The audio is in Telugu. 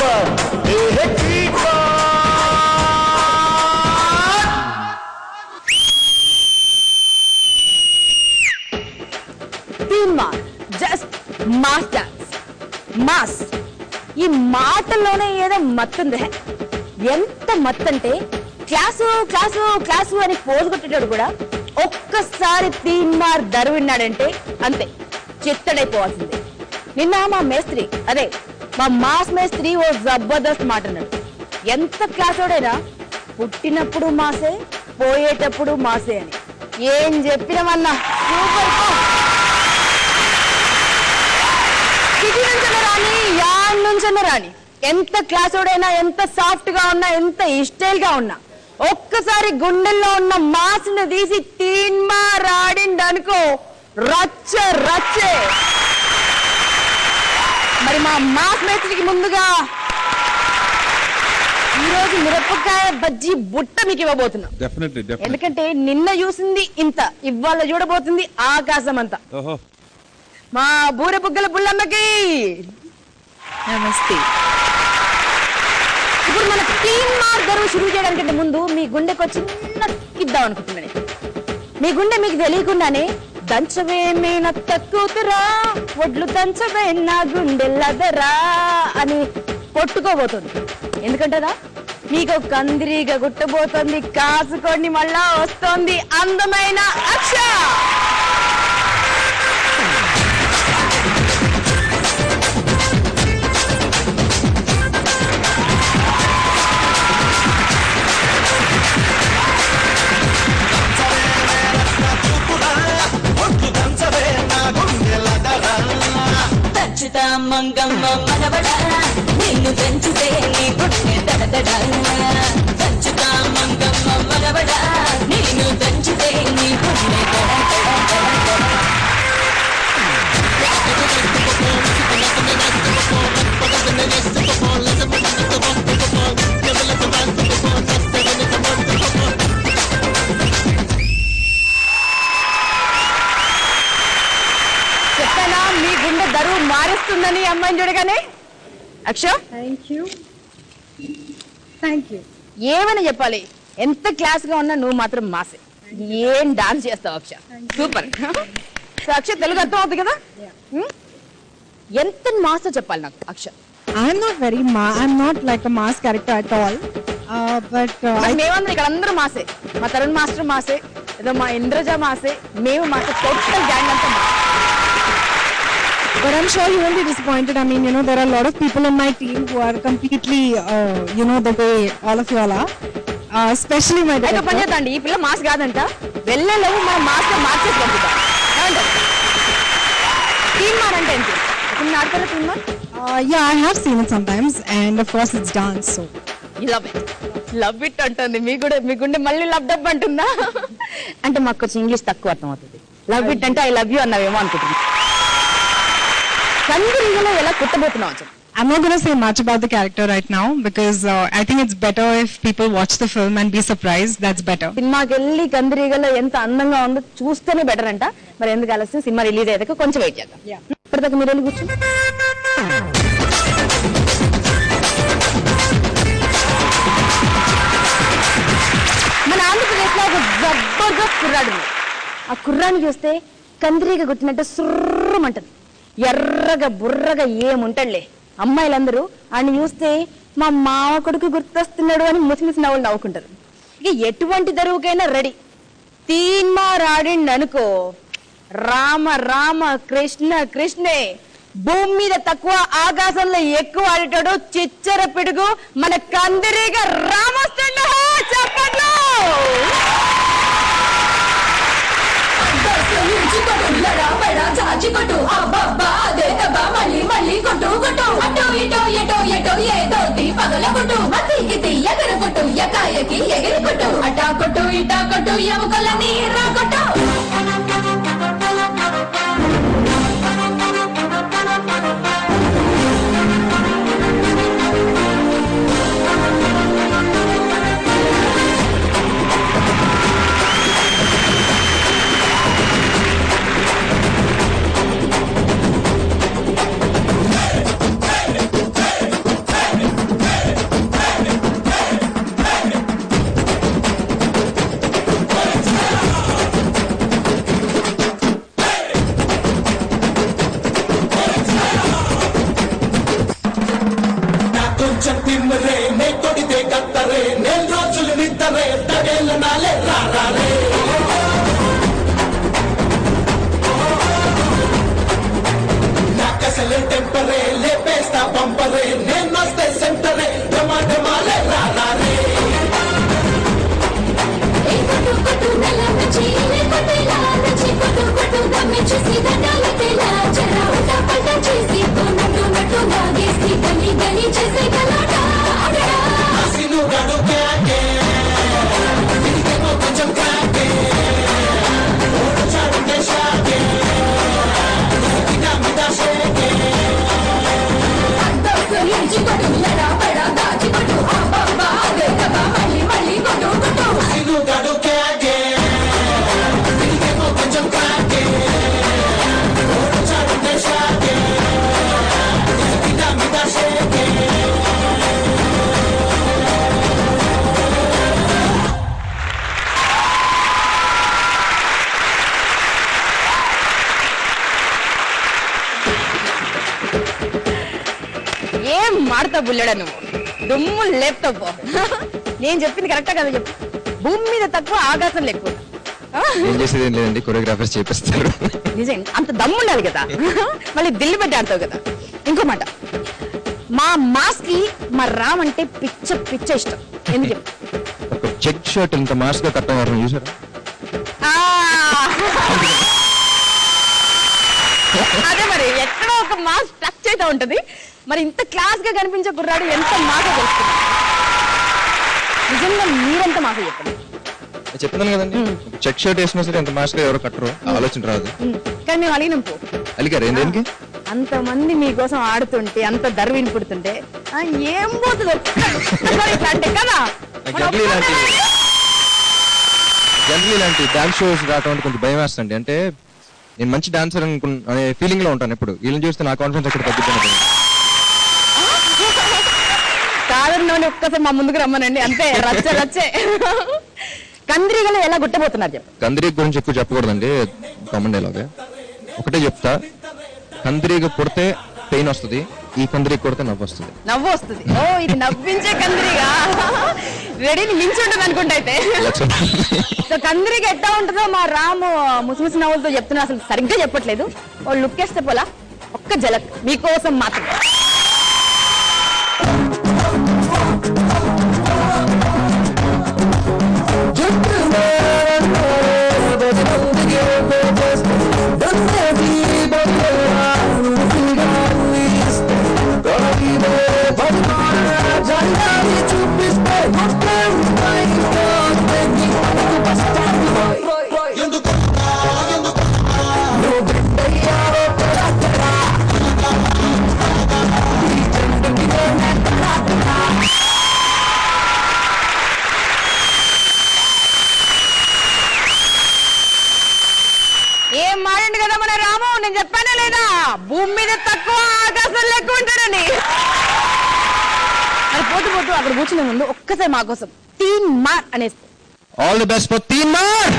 బార్ తీన్ మార్ జస్ట్ మాస్ డాన్స్ మాస్. ఈ మాటల్లోనే ఏదో మత్తుంది. ఎంత మత్తంటే క్లాసు క్లాసు క్లాసు అని పోజు కొట్టేటాడు కూడా ఒక్కసారి తీన్ మార్ ధర విన్నాడంటే అంతే చిత్తడైపోవాల్సిందే. నిన్న మా మేస్త్రి అదే మా మాస్ మేస్త్రి ఓ జబర్దస్త్ మాట అన్నాడు. ఎంత క్లాసోడైనా పుట్టినప్పుడు మాసే పోయేటప్పుడు మాసే అని. ఏం చెప్పినామన్నా సూపర్. సిటీ నుంచైనా రాని యాడ్ నుంచైనా రాని ఎంత క్లాసోడైనా ఎంత సాఫ్ట్ గా ఉన్నా ఎంత ఇస్టైల్ గా ఉన్నా ఒక్కసారి గుండెల్లో ఉన్న మాస్ను తీసి తీన్ మార్ ఆడిండనుకో రచ్చ రచ్చే. మరి మా మాస్ మేస్త్రికి ముందుగా ఈరోజు మిరపకాయ బజ్జీ బుట్ట మీకు ఇవ్వబోతున్నా. ఎందుకంటే నిన్న చూసింది ఇంత, ఇవాళ చూడబోతుంది ఆకాశం అంతా. మా బూరె బుగ్గల బుల్లమ్మకి నమస్తే. ఇప్పుడు మన తీన్ మార్ గరువు షురూ చేయడానికంటే ముందు మీ గుండెకు చిన్న ఇద్దాం అనుకుంటున్నాను. మీ గుండె మీకు తెలియకుండానే దంచవే మేనత్త కూతురా ఒడ్లు దంచవే నా గుండెల్లదరా అని కొట్టుకోబోతుంది. ఎందుకంటదా మీకు కందిరీగా గుట్టబోతోంది. కాసుకోండి, మళ్ళా వస్తోంది అందమైన అక్ష. మంగమ్మ మనవడా నిన్ను పెంచితే నీ గుండె దడదడా. దంచుతా మంగమ్మ మనవడా నిన్ను పెంచితే నీ గుండె చెప్పానా మీ గుండె దరువు మారుస్తుందని అమ్మాయిని చూడగానే. అక్ష థ్యాంక్ యూ. ఏమని చెప్పాలి, ఎంత క్లాస్ గా ఉన్నా నువ్వు మాత్రం మాసే. ఏం డాన్స్ చేస్తావు అక్ష, సూపర్. అక్ష తెలుగు అర్థం అవుతుంది కదా. ఎంత మాస్ చెప్పాలి నాకు అక్ష. I'm not like a mass character at all. But మేమందరం ఇక్కడ అందరూ మాసే. మా తరుణ్ మాస్టర్ మాసే, ఏదో మా ఇంద్రజ మాసే, మేము మాసే, టోటల్ గ్యాంగ్ అంతా. But I'm sure you won't be disappointed. I mean, there are a lot of people in my team who are completely, the way all of you all are. Especially my director. అయితే పని చేద్దాండి, ఈ పిల్ల మాస్ కాదంట, వెళ్ళలేవు మనం మాస్ మార్చేసి పంపుతాం. తీన్ మార్ అంటే ఏంటి? మీరు ఆడతారా తీన్ మార్? Yeah, I have seen it sometimes, and of course it's dance. So love it అంటుంది. మీ గుండె మళ్ళీ లవ్ డబ్ అంటుందా? అంటే మాకు కొంచెం ఇంగ్లీష్ తక్కువ అర్థం అవుతుంది. లవ్ ఇట్ అంటే ఐ లవ్ యూ అన్నావేమో అనుకుంటున్నా. కందిరీగలో ఎలా కుట్టబోతున్నావు? I'm not going to say much about the character right now because I think it's better if people watch the film and be surprised. That's better. సినిమాకి వెళ్ళి కందిరీగలో ఎంత అందంగా ఉందో చూస్తేనే బెటర్ అంట. మరి ఎందుకు ఆలస్యం, సినిమా రిలీజ్ అయ్యాక కొంచెం వెయిట్ చేద్దాం. ఇప్పటిదాకా మీరు వెళ్ళి కూర్చో. మన ఆంధ్రప్రదేశ్ లో ఒక జబర్దస్త్ కుర్రాడు. ఆ కుర్రాన్ని చూస్తే కందిరీగ గుర్తున్నట్టు సుర్రమంటది. ఎర్రగా బుర్రగా ఏముంటాడులే. అమ్మాయిలందరూ ఆయన చూస్తే మా మామ కొడుకు గుర్తొస్తున్నాడు అని ముసిముసి నవ్వులు నవ్వుకుంటారు. ఇక ఎటువంటి దరువుకైనా రెడీ. తీన్ మార్ ఆడిండు అనుకో, రామ రామ కృష్ణ కృష్ణే. భూమి మీద తక్కువ ఆకాశంలో ఎక్కువ ఆడేటాడు చిచ్చర పిడుగు మన కందిరీగ రామొస్తుండ. చెప్పట్లు పగల కొట్టు ఎగర కొట్టు ఎకాయకి ఎగిరి కొట్టు అటా కొట్టు ఇటా కొట్టు ఎముకల నీరా కొట్టు. తిమ్మరే నే కొడితే కత్తరే నెల రోజులు నిద్దరే తడేళ్ళ నాలే రారే నాకసలే టెంపరే లేపేస్తా పంపరే నేను వస్తే సెంటరే డమాడమాలే రారే ఏ కొట్టు కొట్టు నల్ల నచ్చి లే కొట్టేలా నచ్చి కొట్టు కొట్టు దమ్మించి సీదడాల తేలా జరా ఉల్టా పల్టా చేసి నట్టు నట్టు లాగేసి గలి గలి చేసే గలాట అడడా ఆసిను గడు క్యాకే ఇదికేమో కొంచెం క్రాకే ఓడు చాడుంటే షాకే ఇదా మిదా షేకే అంతోసు ఇంచి కొట్టు ఎడా పెడా దాచి కొట్టు ఆ బాబా అదే కబా మళ్ళీ మళ్ళీ కొట్టు కొట్టు ఆసిను గడు క్యాకే ఇదికేమో కొంచెం క్రాకే ఓడు చాడుంటే షాకే ఇదా మిదా షేకే ఏం మాడతావు బుల్లెడా నువ్వు దుమ్ము లేపుతావు పో. నేను చెప్పింది కరెక్టా కదా చెప్పు. భూమి మీద తక్కువ ఆకాశం ఎక్కువ. ఆ? ఏం చేసేది ఏం లేదండి, కొరియోగ్రాఫర్స్ చేపిస్తారు. నిజం అంత దమ్ము ఉండాలి కదా. మళ్ళీ దిల్లు పెట్టి ఆడతావు కదా. ఇంకో మాట, మా మాస్ కి మా రామ్ అంటే పిచ్చ పిచ్చ ఇష్టం. ఎందుకు చెప్పు? ఒక చెక్ షర్ట్ ఇంత మాస్ గా కట్టవారు చూసారా? ఆ. అదే మరి ఎక్కడో ఒక మాస్ టచ్ అయితే ఉంటది. మరి ఇంత క్లాస్ గా కనిపించే కుర్రాడు ఎంత మాసో తెలుస్తుంది. నిజంగా మీరెంత మాసో చెప్పండి. నేను చెప్తున్నాను కదండి, చెక్ షర్ట్ వేసినా సరే ఎంత మాస్ గా ఎవరు కట్టరు, ఆలోచన రాదు. కానీ మేము అలిగినాం పో. అలిగారు ఏం దేనికి? అంతమంది మీకోసం ఆడుతుంటే, అంత దర్విని పుడుతుంటే ఏం పోతుంది అంటే కదా. జనరల్ ఇలాంటి డాన్స్ షోస్ రావటం అంటే కొంచెం భయం వేస్తుంది. అంటే నేను మంచి డాన్సర్ అనే ఫీలింగ్ లో ఉంటాను ఎప్పుడు. వీళ్ళని చూస్తే నా కాన్ఫిడెన్స్ అక్కడ తగ్గుతుంది. కాదన్నోని ఒక్కసారి మా ముందుకు రమ్మనండి, అంతే రచ్చ రచ్చే. కంద్రీగలు ఎలా గుట్టబోతున్నారు చెప్పు. కందిరీగ గురించి ఎక్కువ చెప్పకూడదండి, కామన్ డైలాగ్. ఒకటే చెప్తా, కందిరీగ కొడితే పెయిన్ వస్తుంది, ఈ కందిరీగ కొడితే నవ్వు వస్తుంది. నవ్వు వస్తుంది. ఓ ఇది నవ్వించే కందిరీగా. రెడీని మించి ఉంటుంది అనుకుంటా అయితే. సో కందిరీగా ఎట్టా ఉంటుందో మా రాము ముసిముసి నవ్వులతో చెప్తున్నా, అసలు సరిగ్గా చెప్పట్లేదు. ఓ లుక్ వేస్తే పోలా, ఒక్క జలక్ మీకోసం మాత్రం. ఏం మారండి కదా మన రాము, నేను చెప్పానే లేదా భూమి మీద తక్కువ ఆకాశంలో ఎక్కువ ఉంటాడని. అది పోతూ పోతూ అక్కడ కూర్చునే ముందు ఒక్కసారి మా కోసం తీన్ మార్ అనేసి. ఆల్ ది బెస్ట్ ఫర్ తీన్ మార్.